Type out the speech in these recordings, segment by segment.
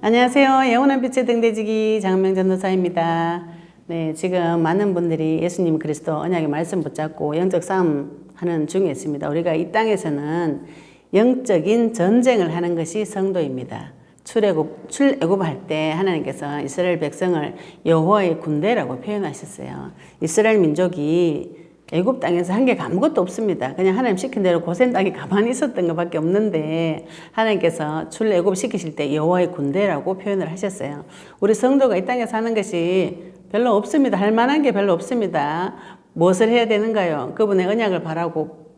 안녕하세요. 영원한 빛의 등대지기 장은명 전도사입니다. 네, 지금 많은 분들이 예수님 그리스도 언약의 말씀 붙잡고 영적 싸움 하는 중에 있습니다. 우리가 이 땅에서는 영적인 전쟁을 하는 것이 성도입니다. 출애굽할 때 하나님께서 이스라엘 백성을 여호와의 군대라고 표현하셨어요. 이스라엘 민족이 애굽 땅에서 한 게 아무것도 없습니다. 그냥 하나님 시킨 대로 고센 땅에 가만히 있었던 것밖에 없는데 하나님께서 출애굽 시키실 때 여호와의 군대라고 표현을 하셨어요. 우리 성도가 이 땅에 사는 것이 별로 없습니다. 할 만한 게 별로 없습니다. 무엇을 해야 되는가요? 그분의 언약을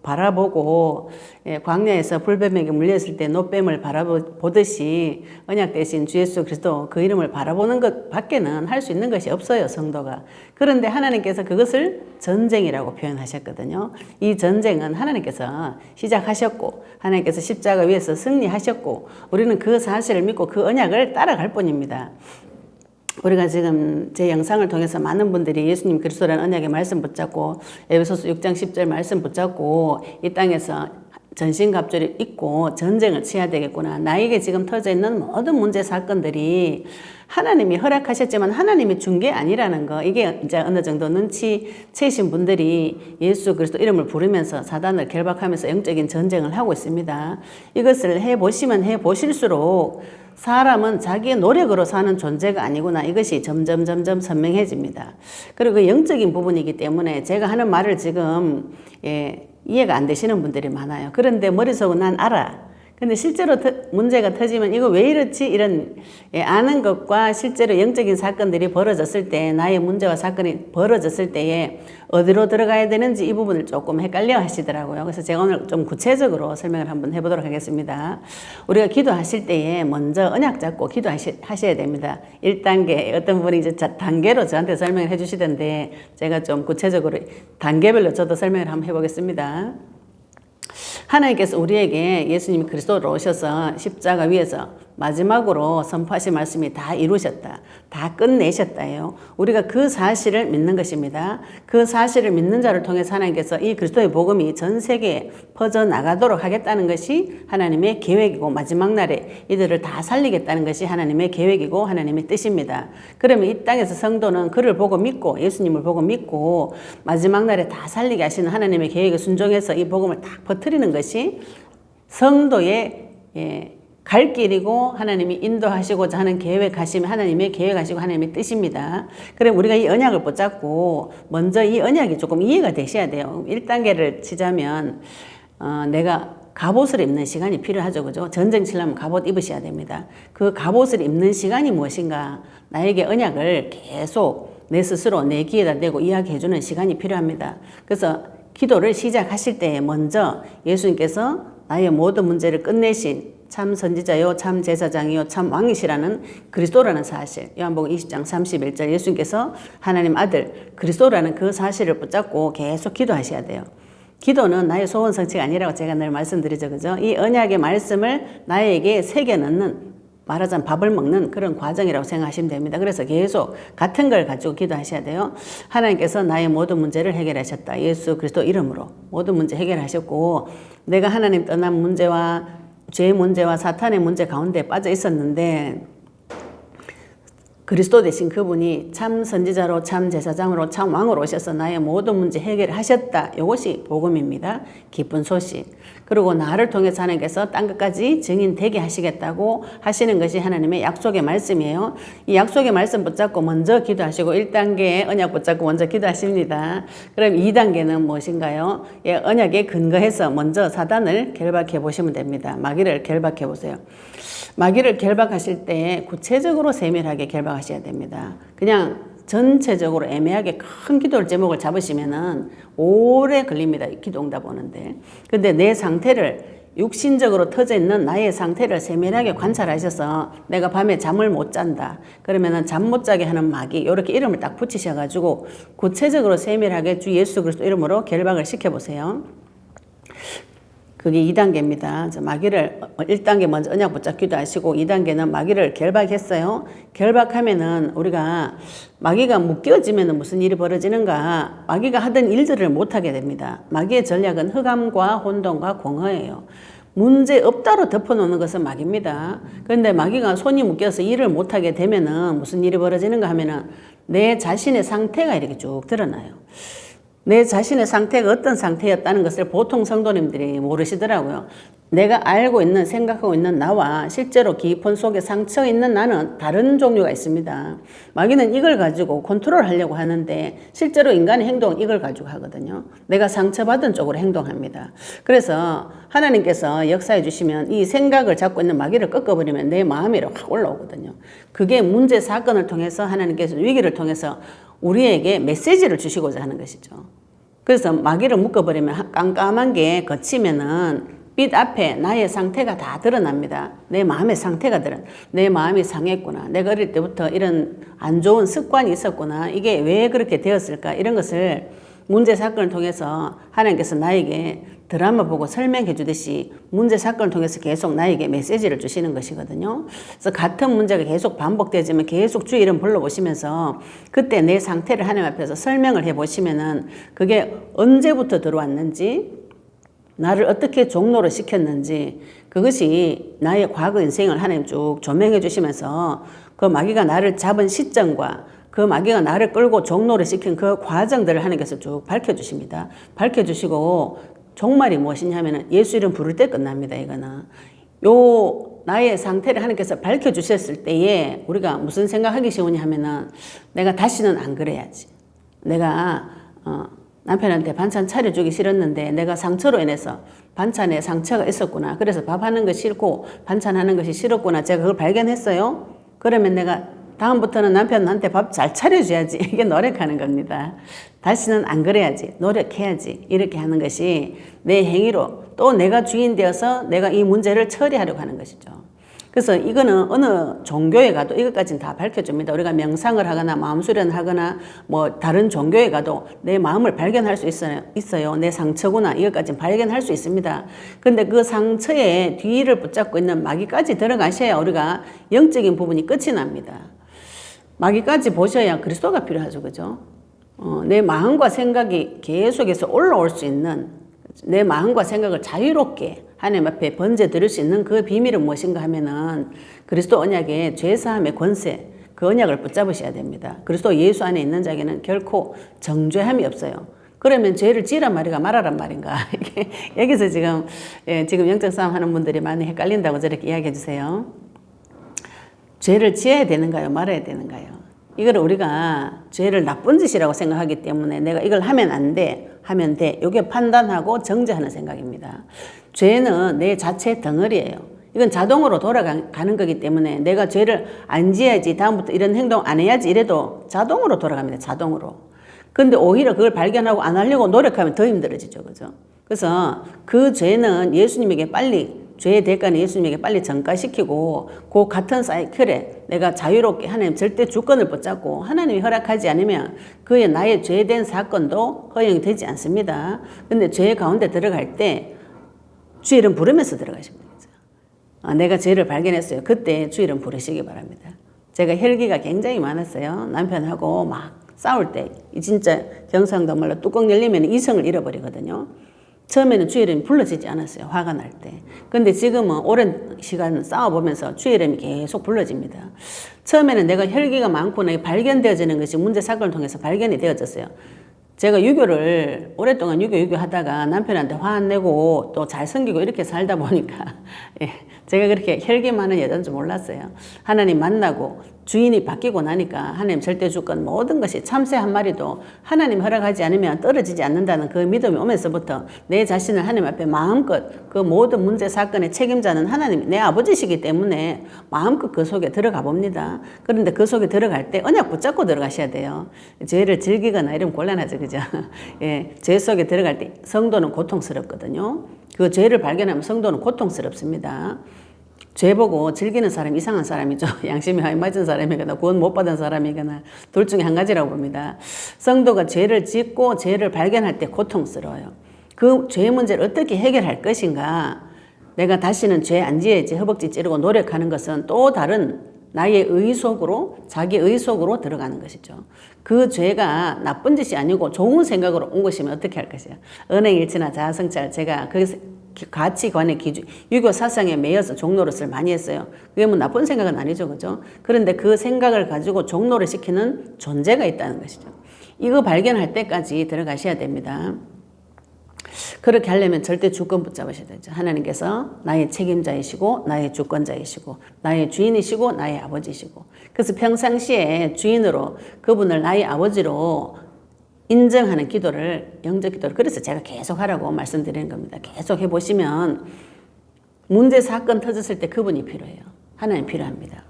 바라보고 광야에서 불뱀에게 물렸을 때 노뱀을 바라보듯이 언약 대신 주 예수 그리스도 그 이름을 바라보는 것 밖에는 할 수 있는 것이 없어요, 성도가. 그런데 하나님께서 그것을 전쟁이라고 표현하셨거든요. 이 전쟁은 하나님께서 시작하셨고 하나님께서 십자가 위에서 승리하셨고 우리는 그 사실을 믿고 그 언약을 따라갈 뿐입니다. 우리가 지금 제 영상을 통해서 많은 분들이 예수님 그리스도라는 언약의 말씀 붙잡고 에베소서 6장 10절 말씀 붙잡고 이 땅에서 전신갑주를 입고 전쟁을 치어야 되겠구나. 나에게 지금 터져 있는 모든 문제 사건들이 하나님이 허락하셨지만 하나님이 준 게 아니라는 거. 이게 이제 어느 정도 눈치채신 분들이 예수 그리스도 이름을 부르면서 사단을 결박하면서 영적인 전쟁을 하고 있습니다. 이것을 해보시면 해보실수록 사람은 자기의 노력으로 사는 존재가 아니구나. 이것이 점점 선명해집니다. 그리고 그 영적인 부분이기 때문에 제가 하는 말을 지금 이해가 안 되시는 분들이 많아요. 그런데 머릿속은 난 알아. 근데 실제로 문제가 터지면 이거 왜 이렇지? 이런 아는 것과 실제로 영적인 사건들이 벌어졌을 때 나의 문제와 사건이 벌어졌을 때에 어디로 들어가야 되는지 이 부분을 조금 헷갈려 하시더라고요. 그래서 제가 오늘 좀 구체적으로 설명을 한번 해보도록 하겠습니다. 우리가 기도하실 때에 먼저 언약 잡고 기도하셔야 됩니다. 1단계 어떤 분이 이제 단계로 저한테 설명을 해주시던데 제가 좀 구체적으로 단계별로 저도 설명을 한번 해보겠습니다. 하나님께서 우리에게 예수님이 그리스도로 오셔서 십자가 위에서 마지막으로 선포하신 말씀이 다 이루셨다. 다 끝내셨다예요. 우리가 그 사실을 믿는 것입니다. 그 사실을 믿는 자를 통해서 하나님께서 이 그리스도의 복음이 전 세계에 퍼져나가도록 하겠다는 것이 하나님의 계획이고 마지막 날에 이들을 다 살리겠다는 것이 하나님의 계획이고 하나님의 뜻입니다. 그러면 이 땅에서 성도는 그를 보고 믿고 예수님을 보고 믿고 마지막 날에 다 살리게 하시는 하나님의 계획에 순종해서 이 복음을 딱 퍼뜨리는 것이 성도의 갈 길이고 하나님이 인도하시고자 하는 계획하시면 하나님의 계획하시고 하나님의 뜻입니다. 그럼 우리가 이 언약을 붙잡고 먼저 이 언약이 조금 이해가 되셔야 돼요. 1단계를 치자면 내가 갑옷을 입는 시간이 필요하죠. 그죠? 전쟁 치려면 갑옷 입으셔야 됩니다. 그 갑옷을 입는 시간이 무엇인가? 나에게 언약을 계속 내 스스로 내 귀에다 대고 이야기해 주는 시간이 필요합니다. 그래서 기도를 시작하실 때 먼저 예수님께서 나의 모든 문제를 끝내신 참 선지자요, 참 제사장이요, 참 왕이시라는 그리스도라는 사실. 요한복음 20장 31절 예수님께서 하나님 아들 그리스도라는 그 사실을 붙잡고 계속 기도하셔야 돼요. 기도는 나의 소원 성취가 아니라고 제가 늘 말씀드리죠. 그죠? 이 언약의 말씀을 나에게 새겨 넣는 말하자면 밥을 먹는 그런 과정이라고 생각하시면 됩니다. 그래서 계속 같은 걸 가지고 기도하셔야 돼요. 하나님께서 나의 모든 문제를 해결하셨다. 예수 그리스도 이름으로 모든 문제 해결하셨고 내가 하나님 떠난 문제와 죄의 문제와 사탄의 문제 가운데 빠져 있었는데 그리스도 대신 그분이 참 선지자로 참 제사장으로 참 왕으로 오셔서 나의 모든 문제 해결하셨다. 이것이 복음입니다. 기쁜 소식. 그리고 나를 통해서 하나님께서 땅 끝까지 증인되게 하시겠다고 하시는 것이 하나님의 약속의 말씀이에요. 이 약속의 말씀 붙잡고 먼저 기도하시고 1단계 언약 붙잡고 먼저 기도하십니다. 그럼 2단계는 무엇인가요? 언약에 근거해서 먼저 사단을 결박해 보시면 됩니다. 마귀를 결박해 보세요. 마귀를 결박하실 때 구체적으로 세밀하게 결박하셔야 됩니다. 그냥 전체적으로 애매하게 큰 기도 제목을 잡으시면은 오래 걸립니다. 기도 응답 오는데. 근데 내 상태를 육신적으로 터져 있는 나의 상태를 세밀하게 관찰하셔서 내가 밤에 잠을 못 잔다. 그러면은 잠 못 자게 하는 마귀 이렇게 이름을 딱 붙이셔가지고 구체적으로 세밀하게 주 예수 그리스도 이름으로 결박을 시켜보세요. 그게 2단계입니다. 마귀를 1단계 먼저 언약 붙잡 기도하시고 2단계는 마귀를 결박했어요. 결박하면은 우리가 마귀가 묶여지면은 무슨 일이 벌어지는가? 마귀가 하던 일들을 못하게 됩니다. 마귀의 전략은 흑암과 혼돈과 공허예요. 문제 없다로 덮어놓는 것은 마귀입니다. 그런데 마귀가 손이 묶여서 일을 못하게 되면은 무슨 일이 벌어지는가 하면은 내 자신의 상태가 이렇게 쭉 드러나요. 내 자신의 상태가 어떤 상태였다는 것을 보통 성도님들이 모르시더라고요. 내가 알고 있는, 생각하고 있는 나와 실제로 깊은 속에 상처 있는 나는 다른 종류가 있습니다. 마귀는 이걸 가지고 컨트롤하려고 하는데 실제로 인간의 행동은 이걸 가지고 하거든요. 내가 상처받은 쪽으로 행동합니다. 그래서 하나님께서 역사해 주시면 이 생각을 잡고 있는 마귀를 꺾어버리면 내 마음이 확 올라오거든요. 그게 문제 사건을 통해서 하나님께서 위기를 통해서 우리에게 메시지를 주시고자 하는 것이죠. 그래서 마귀를 묶어버리면 깜깜한 게 거치면은 빛 앞에 나의 상태가 다 드러납니다. 내 마음의 상태가 내 마음이 상했구나. 내가 어릴 때부터 이런 안 좋은 습관이 있었구나. 이게 왜 그렇게 되었을까? 이런 것을 문제 사건을 통해서 하나님께서 나에게 드라마 보고 설명해 주듯이 문제 사건을 통해서 계속 나에게 메시지를 주시는 것이거든요. 그래서 같은 문제가 계속 반복되지만 계속 주의 이름 불러보시면서 그때 내 상태를 하나님 앞에서 설명을 해보시면은 그게 언제부터 들어왔는지 나를 어떻게 종로를 시켰는지 그것이 나의 과거 인생을 하나님 쭉 조명해 주시면서 그 마귀가 나를 잡은 시점과 그 마귀가 나를 끌고 종로를 시킨 그 과정들을 하나님께서 쭉 밝혀주십니다. 밝혀주시고 종말이 무엇이냐 하면 예수 이름 부를 때 끝납니다. 이거는. 나의 상태를 하나님께서 밝혀주셨을 때에 우리가 무슨 생각하기 쉬우냐 하면은 내가 다시는 안 그래야지. 내가 남편한테 반찬 차려주기 싫었는데 내가 상처로 인해서 반찬에 상처가 있었구나. 그래서 밥하는 거 싫고 반찬하는 것이 싫었구나. 제가 그걸 발견했어요. 그러면 내가 다음부터는 남편한테 밥 잘 차려줘야지. 이게 노력하는 겁니다. 다시는 안 그래야지. 노력해야지. 이렇게 하는 것이 내 행위로 또 내가 주인 되어서 내가 이 문제를 처리하려고 하는 것이죠. 그래서 이거는 어느 종교에 가도 이것까지는 다 밝혀줍니다. 우리가 명상을 하거나 마음 수련을 하거나 뭐 다른 종교에 가도 내 마음을 발견할 수 있어요. 내 상처구나. 이것까지는 발견할 수 있습니다. 근데 그 상처의 뒤를 붙잡고 있는 마귀까지 들어가셔야 우리가 영적인 부분이 끝이 납니다. 마귀까지 보셔야 그리스도가 필요하죠. 그죠? 내 마음과 생각이 계속해서 올라올 수 있는 내 마음과 생각을 자유롭게 하나님 앞에 번제 드릴 수 있는 그 비밀은 무엇인가 하면은 그리스도 언약의 죄사함의 권세, 그 언약을 붙잡으셔야 됩니다. 그리스도 예수 안에 있는 자에게는 결코 정죄함이 없어요. 그러면 죄를 지으란 말인가 말하란 말인가. 여기서 지금 영적 싸움 하는 분들이 많이 헷갈린다고 저렇게 이야기해 주세요. 죄를 지어야 되는가요? 말아야 되는가요? 이걸 우리가 죄를 나쁜 짓이라고 생각하기 때문에 내가 이걸 하면 안 돼, 하면 돼. 이게 판단하고 정죄하는 생각입니다. 죄는 내 자체의 덩어리예요. 이건 자동으로 돌아가는 거기 때문에 내가 죄를 안 지어야지, 다음부터 이런 행동 안 해야지 이래도 자동으로 돌아갑니다. 자동으로. 근데 오히려 그걸 발견하고 안 하려고 노력하면 더 힘들어지죠. 그죠? 그래서 그 죄는 예수님에게 빨리 죄의 대가는 예수님에게 빨리 전가시키고 그 같은 사이클에 내가 자유롭게 하나님 절대 주권을 붙잡고 하나님이 허락하지 않으면 그의 나의 죄된 사건도 허용이 되지 않습니다. 근데 죄 가운데 들어갈 때 주 이름 부르면서 들어가십니다. 내가 죄를 발견했어요. 그때 주 이름 부르시기 바랍니다. 제가 혈기가 굉장히 많았어요. 남편하고 막 싸울 때 진짜 경상도 말로 뚜껑 열리면 이성을 잃어버리거든요. 처음에는 주의 이름이 불러지지 않았어요. 화가 날 때. 근데 지금은 오랜 시간 싸워보면서 주의 이름이 계속 불러집니다. 처음에는 내가 혈기가 많구나 발견되어지는 것이 문제 사건을 통해서 발견이 되어졌어요. 제가 유교를 오랫동안 유교 하다가 남편한테 화 안 내고 또 잘 섬기고 이렇게 살다 보니까 제가 그렇게 혈기 많은 여자인 줄 몰랐어요. 하나님 만나고 주인이 바뀌고 나니까 하나님 절대 주권 모든 것이 참새 한 마리도 하나님 허락하지 않으면 떨어지지 않는다는 그 믿음이 오면서부터 내 자신을 하나님 앞에 마음껏 그 모든 문제 사건의 책임자는 하나님 내 아버지시기 때문에 마음껏 그 속에 들어가 봅니다. 그런데 그 속에 들어갈 때 언약 붙잡고 들어가셔야 돼요. 죄를 즐기거나 이러면 곤란하죠. 그죠? 예, 죄 속에 들어갈 때 성도는 고통스럽거든요. 그 죄를 발견하면 성도는 고통스럽습니다. 죄 보고 즐기는 사람이 이상한 사람이죠. 양심이 하이 맞은 사람이거나 구원 못 받은 사람이거나 둘 중에 한 가지라고 봅니다. 성도가 죄를 짓고 죄를 발견할 때 고통스러워요. 그 죄 문제를 어떻게 해결할 것인가. 내가 다시는 죄 안 지어야지 허벅지 찌르고 노력하는 것은 또 다른 나의 의속으로 자기 의속으로 들어가는 것이죠. 그 죄가 나쁜 짓이 아니고 좋은 생각으로 온 것이면 어떻게 할 것이야. 은행일치나 자아성찰 제가 거기서 가치관의 기준, 유교 사상에 매여서 종노릇을 많이 했어요. 그게 뭐 나쁜 생각은 아니죠, 그죠? 그런데 그 생각을 가지고 종노를 시키는 존재가 있다는 것이죠. 이거 발견할 때까지 들어가셔야 됩니다. 그렇게 하려면 절대 주권 붙잡으셔야 되죠. 하나님께서 나의 책임자이시고 나의 주권자이시고 나의 주인이시고 나의 아버지시고, 그래서 평상시에 주인으로 그분을 나의 아버지로 인정하는 기도를, 영적 기도를, 그래서 제가 계속 하라고 말씀드리는 겁니다. 계속 해보시면 문제 사건 터졌을 때 그분이 필요해요. 하나님 필요합니다.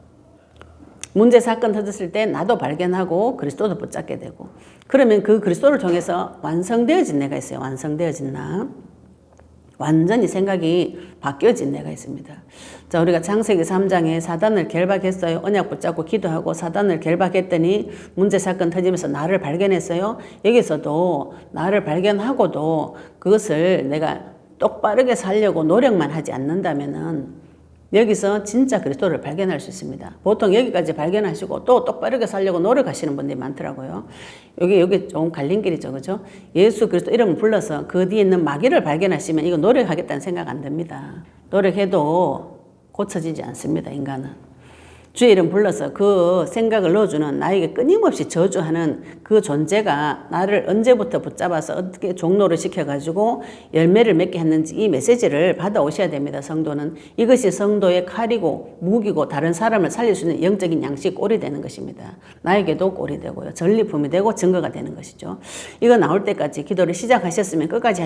문제 사건 터졌을 때 나도 발견하고 그리스도도 붙잡게 되고, 그러면 그 그리스도를 통해서 완성되어진 내가 있어요. 완성되어진 나. 완전히 생각이 바뀌어진 내가 있습니다. 자, 우리가 창세기 3장에 사단을 결박했어요. 언약 붙잡고 기도하고 사단을 결박했더니 문제 사건 터지면서 나를 발견했어요. 여기서도 나를 발견하고도 그것을 내가 똑바르게 살려고 노력만 하지 않는다면은 여기서 진짜 그리스도를 발견할 수 있습니다. 보통 여기까지 발견하시고 또 똑바르게 살려고 노력하시는 분들이 많더라고요. 여기 좀 갈린 길이죠, 그죠? 예수 그리스도 이름을 불러서 그 뒤에 있는 마귀를 발견하시면 이거 노력하겠다는 생각 안 듭니다. 노력해도 고쳐지지 않습니다, 인간은. 주의 이름 불러서 그 생각을 넣어주는, 나에게 끊임없이 저주하는 그 존재가 나를 언제부터 붙잡아서 어떻게 종노를 시켜가지고 열매를 맺게 했는지 이 메시지를 받아오셔야 됩니다. 성도는 이것이 성도의 칼이고 무기고 다른 사람을 살릴 수 있는 영적인 양식, 꼴이 되는 것입니다. 나에게도 꼴이 되고요, 전리품이 되고 증거가 되는 것이죠. 이거 나올 때까지 기도를 시작하셨으면 끝까지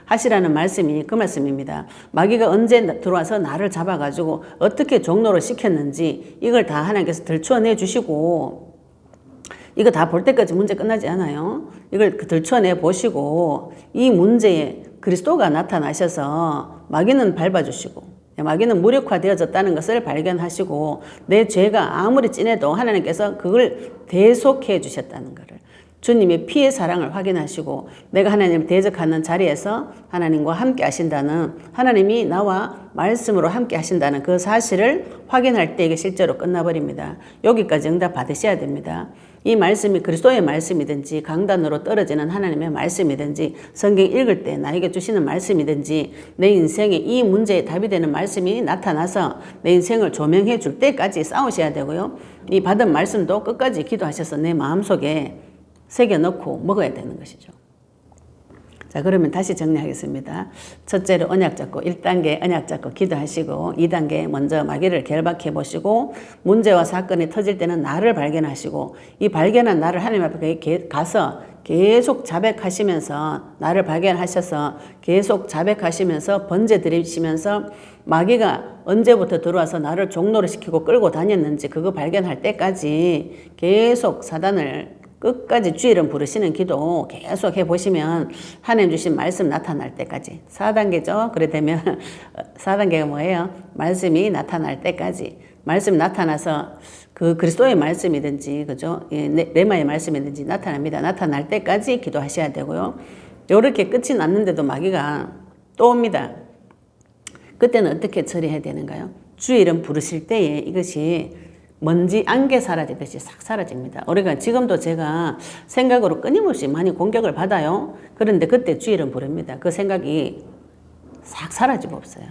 하시라는 말씀이 그 말씀입니다. 마귀가 언제 들어와서 나를 잡아가지고 어떻게 종노를 시켰는지 이걸 다 하나님께서 들추어내 주시고, 이거 다 볼 때까지 문제 끝나지 않아요. 이걸 들추어내 보시고 이 문제에 그리스도가 나타나셔서 마귀는 밟아주시고 마귀는 무력화되어졌다는 것을 발견하시고 내 죄가 아무리 진해도 하나님께서 그걸 대속해 주셨다는 것을, 주님의 피의 사랑을 확인하시고 내가 하나님을 대적하는 자리에서 하나님과 함께 하신다는, 하나님이 나와 말씀으로 함께 하신다는 그 사실을 확인할 때 이게 실제로 끝나버립니다. 여기까지 응답 받으셔야 됩니다. 이 말씀이 그리스도의 말씀이든지 강단으로 떨어지는 하나님의 말씀이든지 성경 읽을 때 나에게 주시는 말씀이든지 내 인생에 이 문제에 답이 되는 말씀이 나타나서 내 인생을 조명해 줄 때까지 싸우셔야 되고요. 이 받은 말씀도 끝까지 기도하셔서 내 마음속에 새겨넣고 먹어야 되는 것이죠. 자, 그러면 다시 정리하겠습니다. 첫째로 언약 잡고 1단계 언약 잡고 기도하시고, 2단계 먼저 마귀를 결박해 보시고 문제와 사건이 터질 때는 나를 발견하시고 이 발견한 나를 하나님 앞에 가서 계속 자백하시면서, 나를 발견하셔서 계속 자백하시면서 번제 드리시면서 마귀가 언제부터 들어와서 나를 종노를 시키고 끌고 다녔는지 그거 발견할 때까지 계속 사단을 끝까지 주의 이름 부르시는 기도 계속 해보시면 하나님 주신 말씀 나타날 때까지, 4단계죠. 그래 되면 4단계가 뭐예요? 말씀이 나타날 때까지. 말씀 나타나서 그 그리스도의 말씀이든지 그죠? 레마의 말씀이든지 나타납니다. 나타날 때까지 기도하셔야 되고요. 이렇게 끝이 났는데도 마귀가 또 옵니다. 그때는 어떻게 처리해야 되는가요? 주의 이름 부르실 때에 이것이 먼지 안개 사라지듯이 싹 사라집니다. 우리가 지금도 제가 생각으로 끊임없이 많이 공격을 받아요. 그런데 그때 주의 이름 부릅니다. 그 생각이 싹 사라지고 없어요.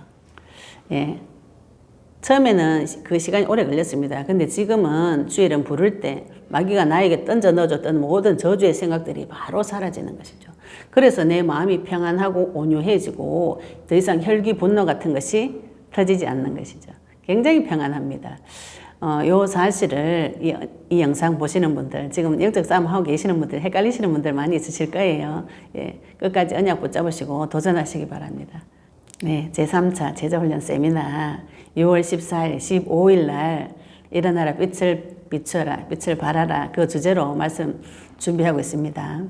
예. 처음에는 그 시간이 오래 걸렸습니다. 근데 지금은 주의 이름 부를 때 마귀가 나에게 던져 넣어줬던 모든 저주의 생각들이 바로 사라지는 것이죠. 그래서 내 마음이 평안하고 온유해지고 더 이상 혈기 분노 같은 것이 터지지 않는 것이죠. 굉장히 평안합니다. 요 사실을 이 영상 보시는 분들, 지금 영적 싸움 하고 계시는 분들, 헷갈리시는 분들 많이 있으실 거예요. 예, 끝까지 언약 붙잡으시고 도전하시기 바랍니다. 네, 제3차 제자훈련 세미나 6월 14일, 15일 날 일어나라 빛을 비춰라, 빛을 발하라, 그 주제로 말씀 준비하고 있습니다.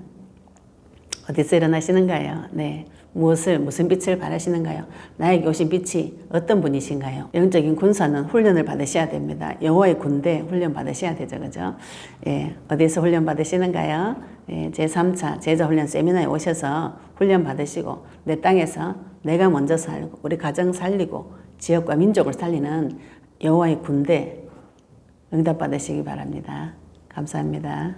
어디서 일어나시는가요? 네. 무슨 빛을 바라시는가요? 나에게 오신 빛이 어떤 분이신가요? 영적인 군사는 훈련을 받으셔야 됩니다. 여호와의 군대 훈련 받으셔야 되죠, 그죠? 예, 어디서 훈련 받으시는가요? 예, 제3차 제자훈련 세미나에 오셔서 훈련 받으시고 내 땅에서 내가 먼저 살고 우리 가정 살리고 지역과 민족을 살리는 여호와의 군대 응답 받으시기 바랍니다. 감사합니다.